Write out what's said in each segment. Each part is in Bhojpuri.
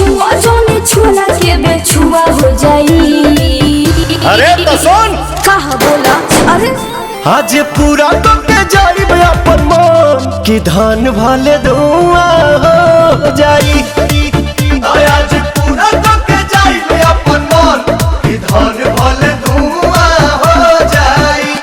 छुआ जोने छुला के बेछुआ हो जाई। अरे तो सुन कहा बोला अरे आज पूरा तो के जाई अपन मन कि धान भले धुआं हो जाई। आज पूरा तो के जाई अपन मन कि धान भले धुआं हो जाई।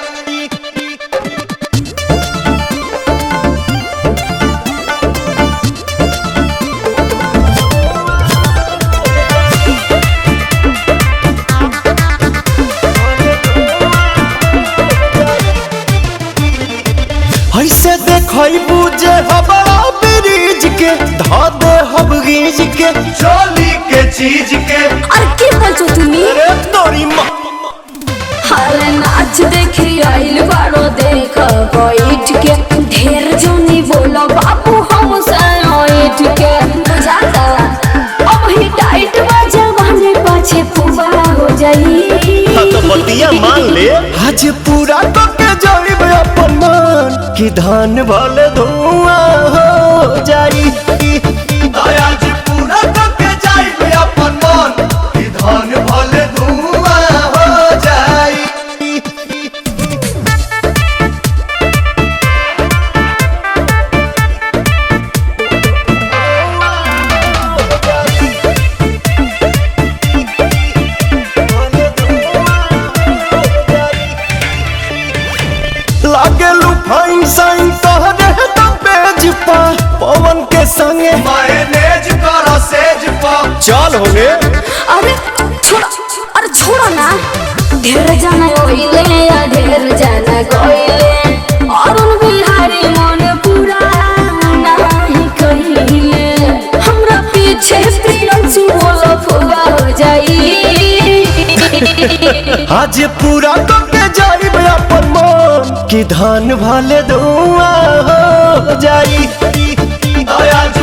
ऐसे देखई बुझे हबड़ा ब्रिज के धा दे हब गीज के चोली के चीज के। अरे के बोलছো তুমি? अरे तोरी माँ हाले नाच देखी आइल बारो देख बैठ के ढेर जोनी बोलो बाबू हम साइठ के बुझाता अब ही टाइट बजा बने पाछे फुवा हो जाई। तो बतिया मान ले आज पूरा तो के जाई अपन मन कि धान भले धुआं हो जाई। आज पूरा तो के जाई अपन मन कि धान भले धुआं हो जाई। लागेलू फाइन साइन तोहरे तो पेज पा पवन के संगे मैनेज करो सेज पा चल होने। अरे छोड़ा अरे छोड़ा ना ढेर जाना कोइले या ढेर जाना कोइले अरुण बिहारी मन पूरा नहीं कहिले हमरा पीछे प्रियंसु बोलो फुवा हो जाई। आज पूरा तो के जाई अपन मन कि धान भले धुआं हो जाई। आज